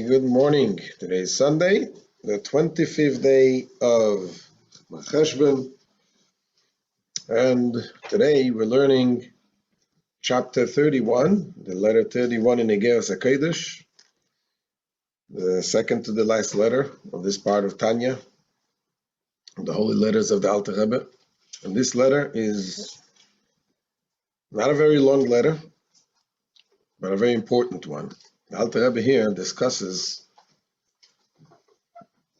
Good morning. Today is Sunday, the 25th day of Chesvan, and today we're learning chapter 31, the letter 31 in Igeret Hakodesh, the second to the last letter of this part of Tanya, the holy letters of the Alter Rebbe. And this letter is not a very long letter, but a very important one. The Alter Rebbe here discusses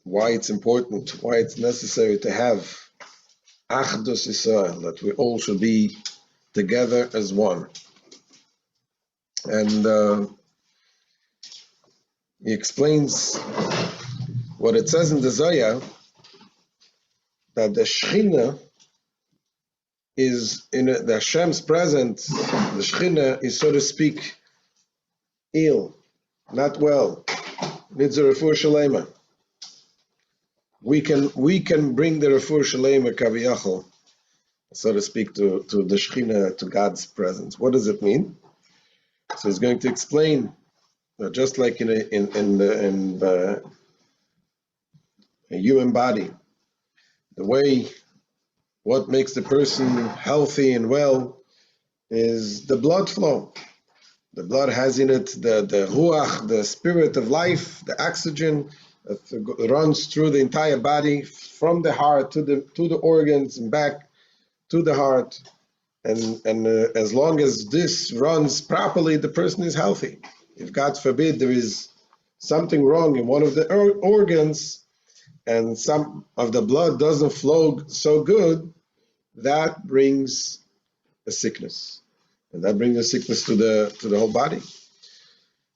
why it's important, why it's necessary to have Achdus Israel, that we all should be together as one. And he explains what it says in the Zohar, that the SHCHINA is in the Hashem's presence. The SHCHINA is, so to speak, ill, not well, needs a refuah shalema. We can bring the refuah shalema kaviyachol, so to speak, to the SHCHINA, to God's presence. What does it mean? So he's going to explain that just like in the human body, what makes the person healthy and well is the blood flow. The blood has in it the ruach, the spirit of life, the oxygen that runs through the entire body, from the heart to the organs and back to the heart. And as long as this runs properly, the person is healthy. If God forbid there is something wrong in one of the organs and some of the blood doesn't flow so good, that brings a sickness. And that brings a sickness to the whole body.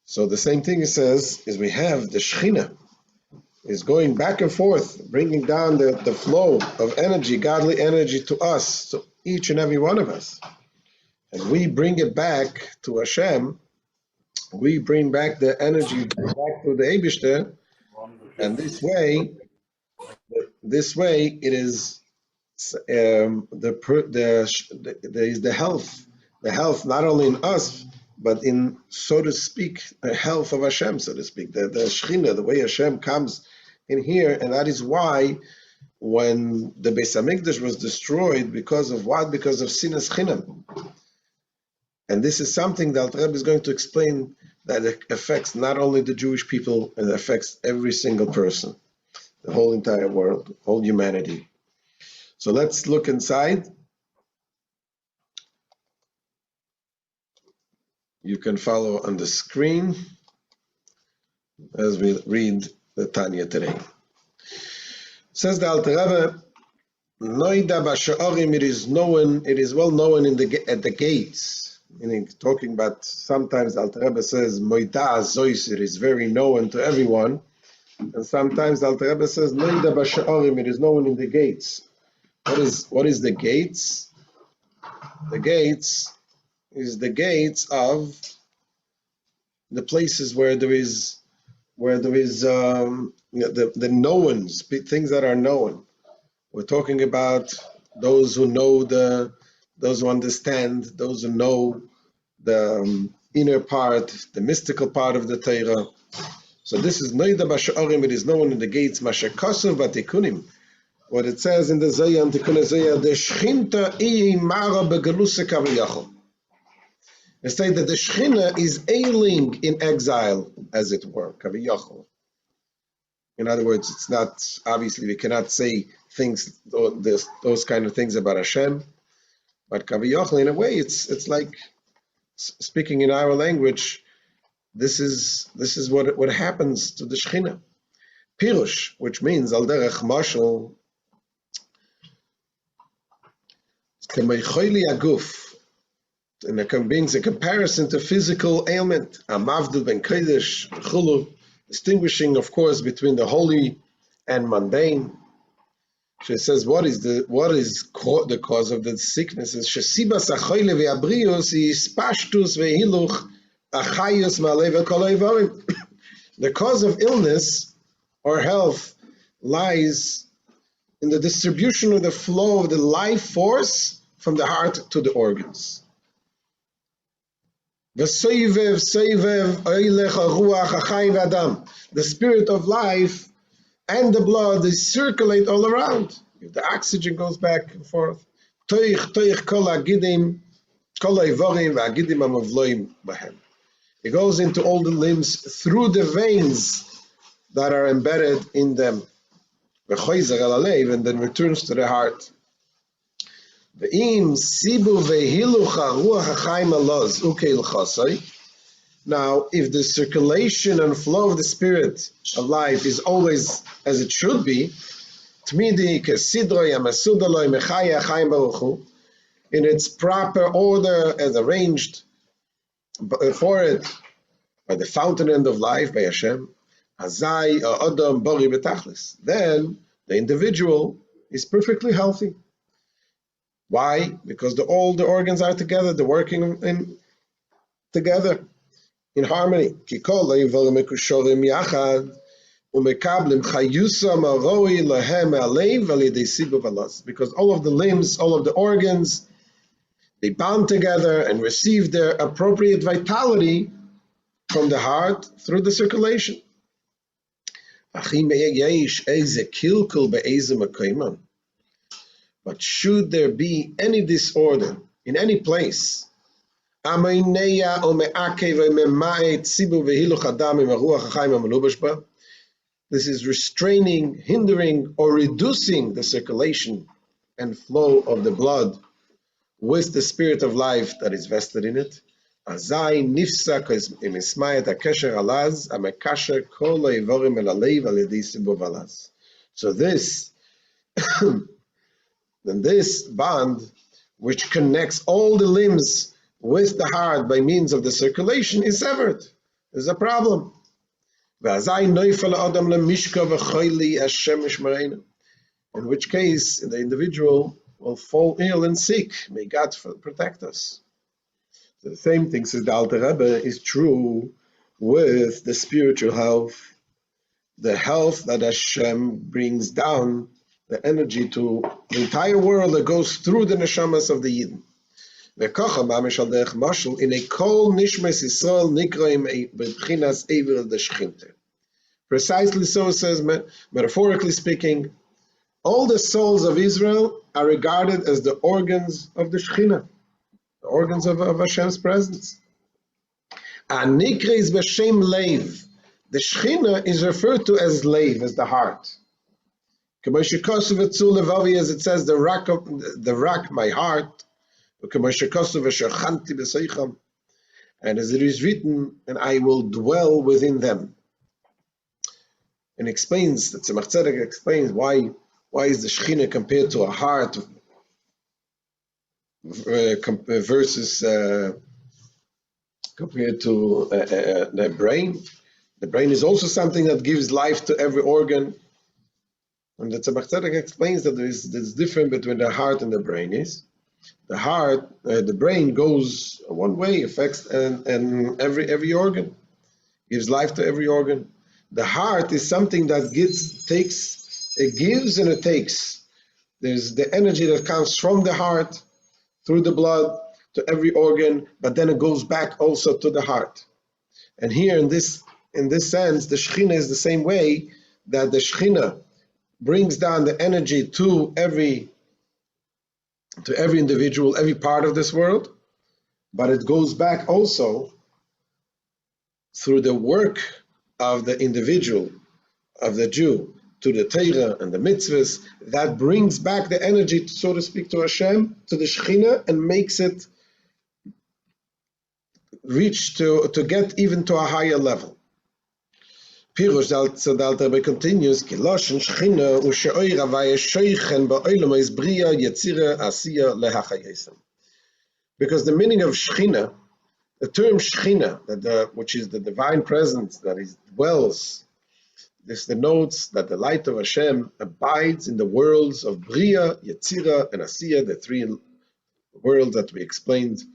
So the same thing it says is we have the SHCHINA is going back and forth, bringing down the flow of energy, godly energy to us, to each and every one of us. And we bring it back to Hashem. We bring back the energy back to the Eibishter. And this way it is there is the health not only in us, but in, so to speak, the health of Hashem, so to speak, the SHCHINA, the way Hashem comes in here. And that is why when the Beis HaMikdash was destroyed, because of what? Because of sinas chinam. And this is something that Rebbe is going to explain, that it affects not only the Jewish people, it affects every single person, the whole entire world, whole humanity. So let's look inside. You can follow on the screen as we read the Tanya today. Says the Alter Rebbe, Noida b'sha'arim, it is well known at the gates. Meaning, talking about, sometimes the Alter Rebbe says, Moida zois, it is very known to everyone. And sometimes the Alter Rebbe says, Noida b'sha'arim, it is known in the gates. What is the gates? The gates is the gates of the places where there is the knowns, things that are known. We're talking about those who know those who understand, those who know the inner part, the mystical part of the Torah. So this is Noida b'sha'arim, it is known in the gates, Mashakasav b'tikunim. What it says in the Zohar and Tikkun Zohar, the Shechinta mara begalusa kaviyachol. It says that the SHCHINA is ailing in exile, as it were, kaviyachol. In other words, it's not, obviously we cannot say those kind of things about Hashem, but kaviyachol, in a way, it's like, speaking in our language, this is what happens to the SHCHINA. Pirush, which means al derech mashal, k'meichoili aguf, and it brings a comparison to physical ailment. Amavdil ben kodesh chulu, distinguishing, of course, between the holy and mundane. She says, what is the cause of the sickness? Is shesibas achoyle ve'abrius is pashtus ve'hiluch achayus ma'alev kol. The cause of illness or health lies in the distribution of the flow of the life force from the heart to the organs. The spirit of life and the blood, they circulate all around. The oxygen goes back and forth. It goes into all the limbs through the veins that are embedded in them. And then returns to the heart. Now, if the circulation and flow of the spirit of life is always as it should be, in its proper order as arranged for it by the fountain end of life, by Hashem, then the individual is perfectly healthy. Why? Because all the organs are together, they're working together in harmony. Because all of the limbs, all of the organs, they bond together and receive their appropriate vitality from the heart through the circulation. But should there be any disorder in any place, this is restraining, hindering, or reducing the circulation and flow of the blood with the spirit of life that is vested in it. So this, then this bond, which connects all the limbs with the heart by means of the circulation, is severed. There's a problem. In which case, the individual will fall ill and sick. May God protect us. The same thing, says the Alter Rebbe, is true with the spiritual health, the health that Hashem brings down, the energy to the entire world that goes through the neshamas of the Yidden. In a kol nishmas Yisrael nikraim b'chinas eivir d'shchinte. Precisely so, says, metaphorically speaking, all the souls of Israel are regarded as the organs of the Shechina, the organs of Hashem's presence. Anikra is b'shem leiv. The Shechina is referred to as leiv, as the heart. As it says, the rock, my heart. And as it is written, and I will dwell within them. And explains, that Tzemach Tzedek explains why is the Shechina compared to a heart versus compared to the brain. The brain is also something that gives life to every organ. And the Tzemach Tzedek explains that there's difference between the heart and the brain is. The heart, the brain goes one way, affects and every organ, gives life to every organ. The heart is something that it gives and it takes. There's the energy that comes from the heart through the blood to every organ, but then it goes back also to the heart. And here in this sense, the Shechina is the same way that the Shechina brings down the energy to every individual, every part of this world, but it goes back also through the work of the individual, of the Jew, to the Torah and the mitzvahs, that brings back the energy, so to speak, to Hashem, to the Shechina, and makes it reach to get even to a higher level. Pirush Dalter continues, Kiloshen Shechina u'she'oira v'yeshoichen ba'olam is bria yetzira asiya lehachayesem. Because the meaning of Shechina, the term Shechina, which is the divine presence that dwells, this denotes that the light of Hashem abides in the worlds of Bria, Yetzira, and Asiya, the three worlds that we explained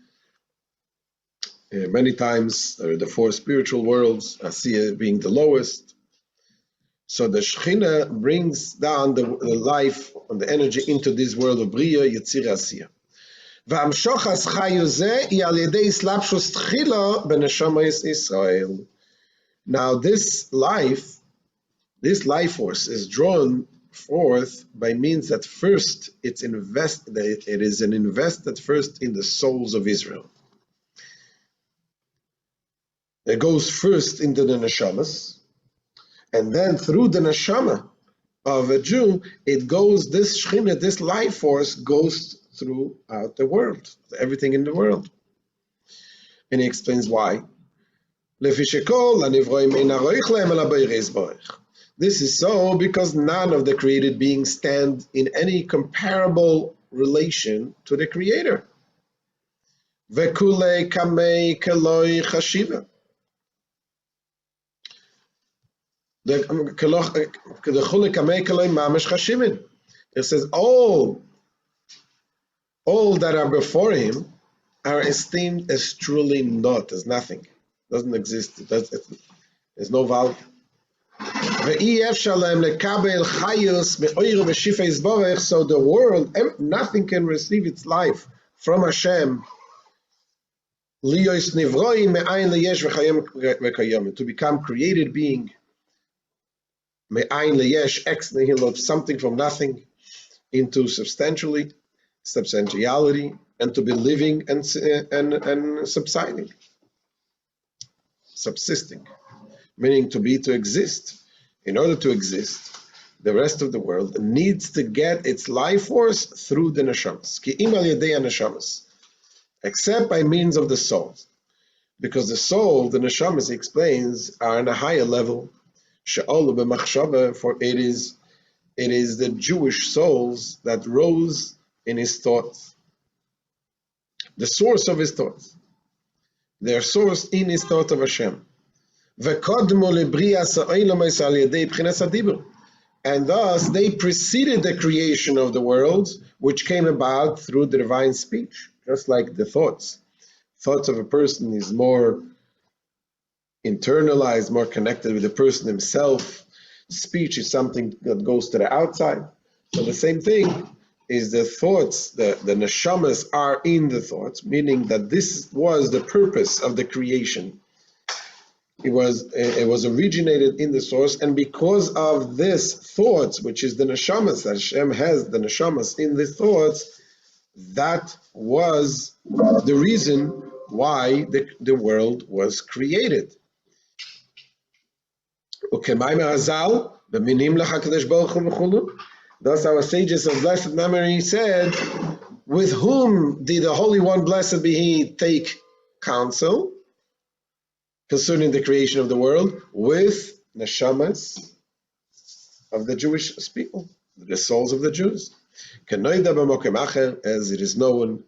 many times, the four spiritual worlds, Asiya being the lowest. So the Shechina brings down the life and the energy into this world of Bria, Yetzira, Asiya. והמשוחס חיו זה היא על ידי סלבשוס תחילה בנשמות ישראל. Now this life force is drawn forth by means that first it is invested first in the souls of Israel. It goes first into the neshamas, and then through the neshama of a Jew, it goes, this SHCHINA, this life force goes throughout the world, everything in the world. And he explains why. This is so because none of the created beings stand in any comparable relation to the Creator. Vekule kamei keloi chashiva. It says all that are before him are esteemed as truly naught, as nothing. Doesn't exist. There's no value. So the world, nothing can receive its life from Hashem. To become created being, something from nothing into substantiality, and to be living and subsisting, meaning to exist. In order to exist, the rest of the world needs to get its life force through the neshamas, except by means of the soul, because the soul, the neshamas, he explains, are on a higher level. For it is the Jewish souls that rose in his thoughts, the source of his thoughts, their source in his thought of Hashem. And thus they preceded the creation of the world, which came about through the divine speech, just like the thoughts of a person is more internalized, more connected with the person himself. Speech is something that goes to the outside. So the same thing is the thoughts, the neshamas are in the thoughts, meaning that this was the purpose of the creation. It was originated in the source, and because of this thoughts, which is the neshamas, that Hashem has the neshamas in the thoughts, that was the reason why the world was created. Thus our sages of blessed memory said, with whom did the Holy One, blessed be He, take counsel concerning the creation of the world? With neshamas of the Jewish people, the souls of the Jews, as it is known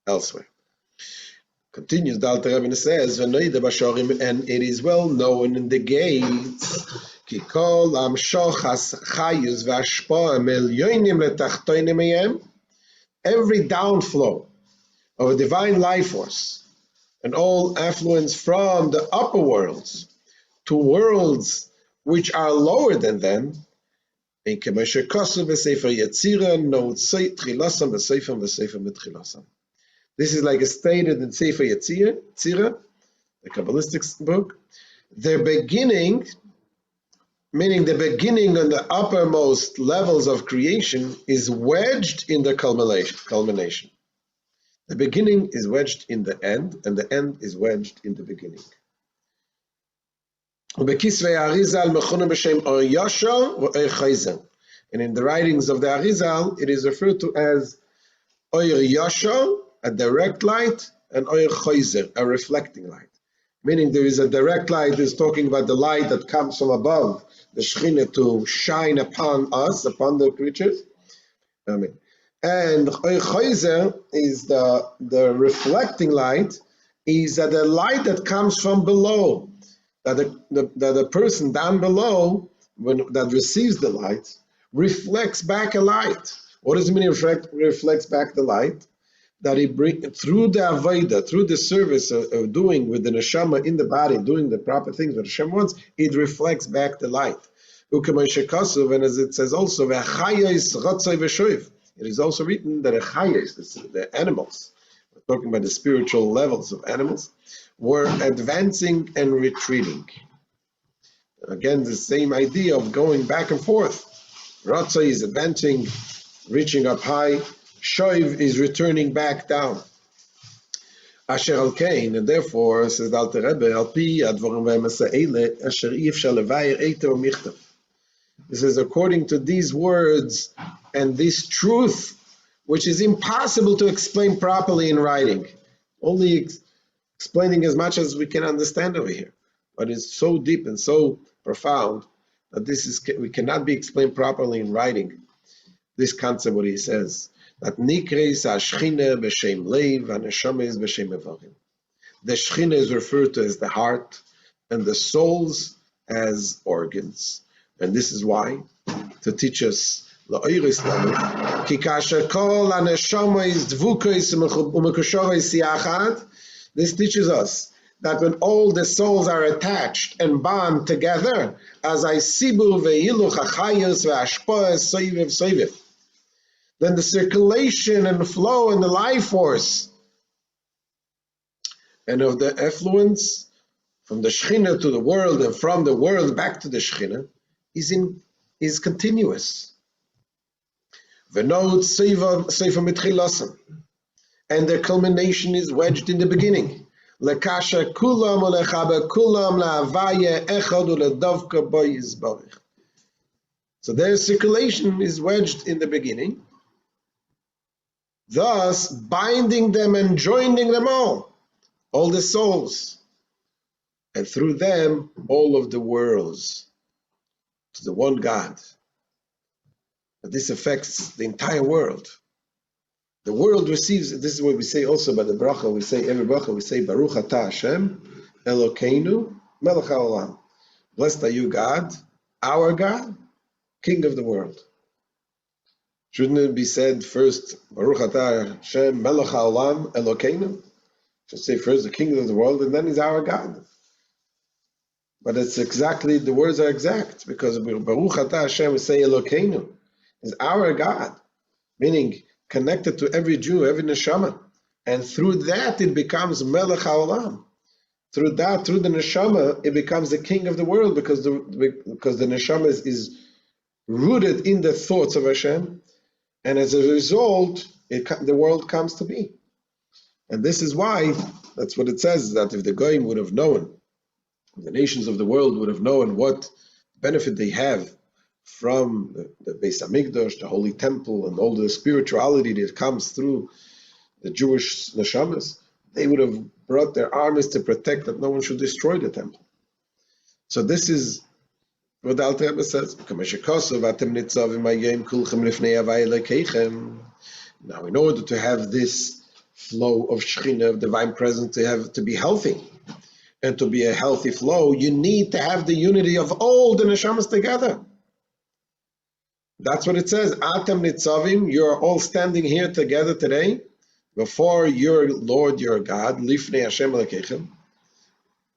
elsewhere. Continues the Alter Rebbe and says, and it is well known in the gates, every downflow of a divine life force and all affluence from the upper worlds to worlds which are lower than them, this is like stated in Sefer Yetzirah, the Kabbalistic book. Their beginning, meaning the beginning on the uppermost levels of creation, is wedged in the culmination. The beginning is wedged in the end, and the end is wedged in the beginning. And in the writings of the Arizal, it is referred to as Oyer Yasha, a direct light, and Oyer Choizer, a reflecting light. Meaning there is a direct light, is talking about the light that comes from above, the SHCHINA, to shine upon us, upon the creatures. Amen. And Oyer Choizer is the reflecting light, is the light that comes from below, that the person down below, that receives the light, reflects back a light. What does it mean reflects back the light? That he brings through the avodah, through the service of doing with the neshama in the body, doing the proper things that Hashem wants, it reflects back the light. And as it says also, it is also written that the animals, we're talking about the spiritual levels of animals, were advancing and retreating. Again, the same idea of going back and forth. Ratza is advancing, reaching up high. Shoiv is returning back down. Asher al kain, and therefore, says the Alter Rebbe, al pi advorim v'emasa eile, asher ifshar levayer eiter u'michtav. This is according to these words and this truth, which is impossible to explain properly in writing. Only explaining as much as we can understand over here. But it's so deep and so profound that we cannot be explained properly in writing. This concept, what he says, that nikreis SHCHINA b'shem leiv and neshama is b'shem evarim. The SHCHINA is referred to as the heart, and the souls as organs. And this is why, to teach us la'oiris lanu, ki kasher kol haneshama is dvukos u'mekoshoros yachad. This teaches us that when all the souls are attached and bound together, as I sibu ve'iluch achayos ve'ashpoes soivev soivev, then the circulation and the flow and the life force and of the effluence from the SHCHINA to the world and from the world back to the SHCHINA is continuous. V'nod seifa mitchilasan, and their culmination is wedged in the beginning. Lekasha kulam ulechaber kulam la'avaya echad uledavka bo yizbarich. So their circulation is wedged in the beginning, thus binding them and joining them all the souls, and through them all of the worlds, to the one God. But this affects the entire world. The world receives, this is what we say also by the bracha, we say every bracha, we say Baruch Atah Hashem, Elokeinu, Melech HaOlam. Blessed are you, God, our God, King of the world. Shouldn't it be said first, Baruch Atah Hashem, Melech HaOlam, Elokeinu? Should say first the King of the world, and then he's our God. But it's exactly, the words are exact, because Baruch Atah Hashem, we say Elokeinu, is our God, meaning connected to every Jew, every neshama, and through that it becomes Melech HaOlam. Through that, through the neshama, it becomes the king of the world, because the neshama is rooted in the thoughts of Hashem, and as a result, the world comes to be. And this is why, that's what it says, that if the Goyim would have known, the nations of the world would have known what benefit they have from the Beis Hamikdash, the Holy Temple, and all the spirituality that comes through the Jewish neshamas, they would have brought their armies to protect that no one should destroy the temple. So this is what the Alter Rebbe says. Now, in order to have this flow of SHCHINA, of divine presence, to be healthy, and to be a healthy flow, you need to have the unity of all the neshamas together. That's what it says. Atem nitzavim, you're all standing here together today before your Lord, your God, lifnei Hashem Elokechem.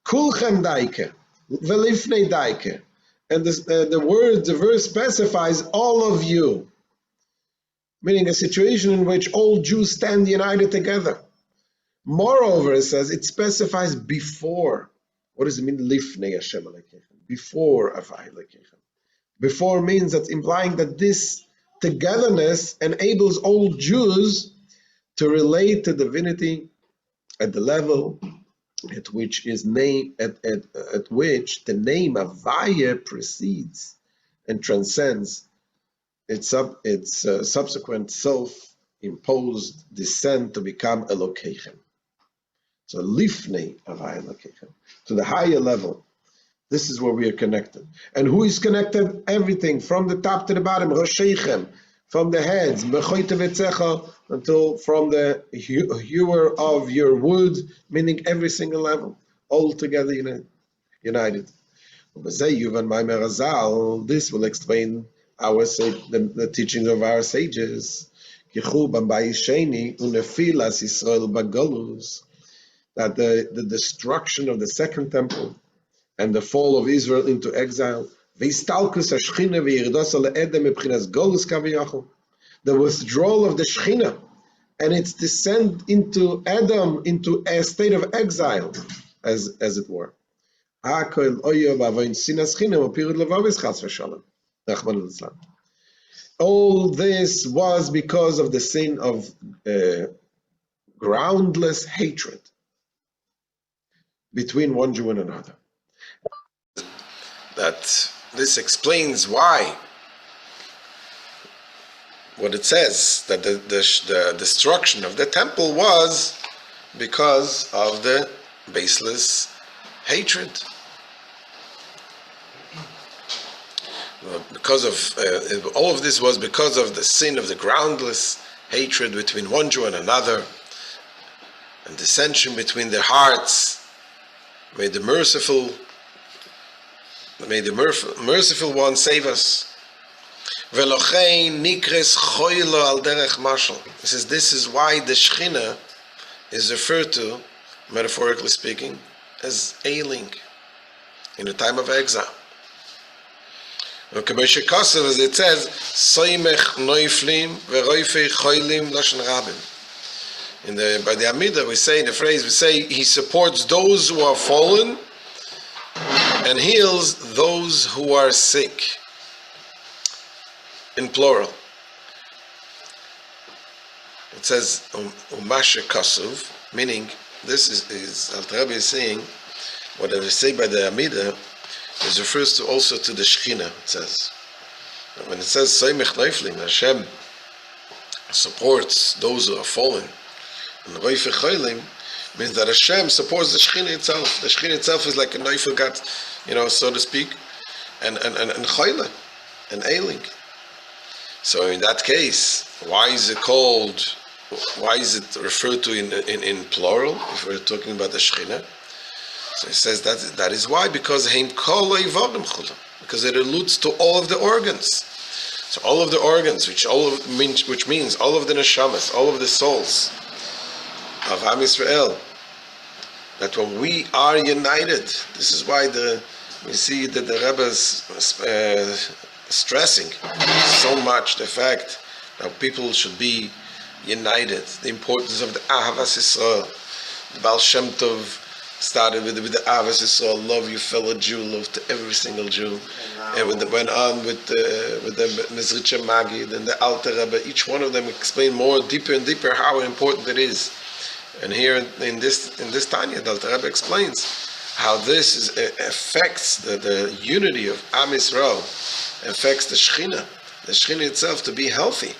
Kulchem daike, velifnei daike. And the verse specifies all of you, meaning a situation in which all Jews stand united together. Moreover, it says, it specifies before. What does it mean, lifnei Hashem Elokechem? Before Avai Elokechem. Before means that's implying that this togetherness enables all Jews to relate to divinity at the level at which is name at which the name Avaya precedes and transcends its subsequent self-imposed descent to become Elokechem. So lifnei Avaya Elokechem, to the higher level. This is where we are connected. And who is connected? Everything, from the top to the bottom, Rosheichem, from the heads, until from the hewer of your wood, meaning every single level, all together united. This will explain the teachings of our sages. That the destruction of the second temple and the fall of Israel into exile, the withdrawal of the Shechina, and its descent into Adam, into a state of exile, as it were. All this was because of the sin of groundless hatred between one Jew and another. That this explains why what it says, that the destruction of the temple was because of the baseless hatred. Because of all of this was because of the sin of the groundless hatred between one Jew and another, and dissension between their hearts. May the merciful one save us. It says this is why the Shechina is referred to, metaphorically speaking, as ailing in a time of exile. As it says, by the Amidah we say he supports those who are fallen and heals those who are sick, in plural. It says Umashe Kasuv, meaning this is Alter Rebbe is saying what they say by the Amidah is refers to also to the Shechina. It says when it says Soymech Neiflim, Hashem supports those who are fallen, and Roife Cholim means that Hashem supports the Shechina itself. The Shechina itself is like a Neifel God, so to speak, and Choyle, and ailing. So in that case, why is it referred to in plural if we're talking about the Shechina? So it says that is why, because it alludes to all of the organs. So all of the organs, which means all of the neshamas, all of the souls of Am Yisrael, that when we are united, this is why we see that the Rebbe is stressing so much the fact that people should be united, the importance of the Ahavas Yisrael. The Baal Shem Tov started with the Ahavas Yisrael, love your fellow Jew, love to every single Jew, and went on with the Mezritcha Magid and the Alter Rebbe. Each one of them explained more deeper and deeper how important it is. And here in this Tanya, the Alter Rebbe explains how this affects the unity of Am Yisrael, affects the Shechina itself to be healthy,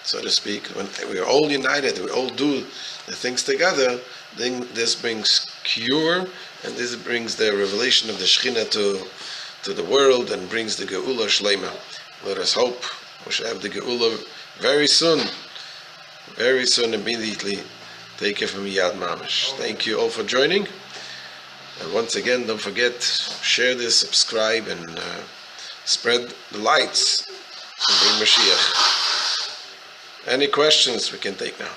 so to speak. When we are all united, we all do the things together, then this brings cure, and this brings the revelation of the Shechina to the world, and brings the Geula Shleima. Let us hope we should have the Geula very soon, immediately. Take it from Yad Mamash. Thank you all for joining. And once again, don't forget, share this, subscribe, and spread the lights and bring Mashiach. Any questions we can take now?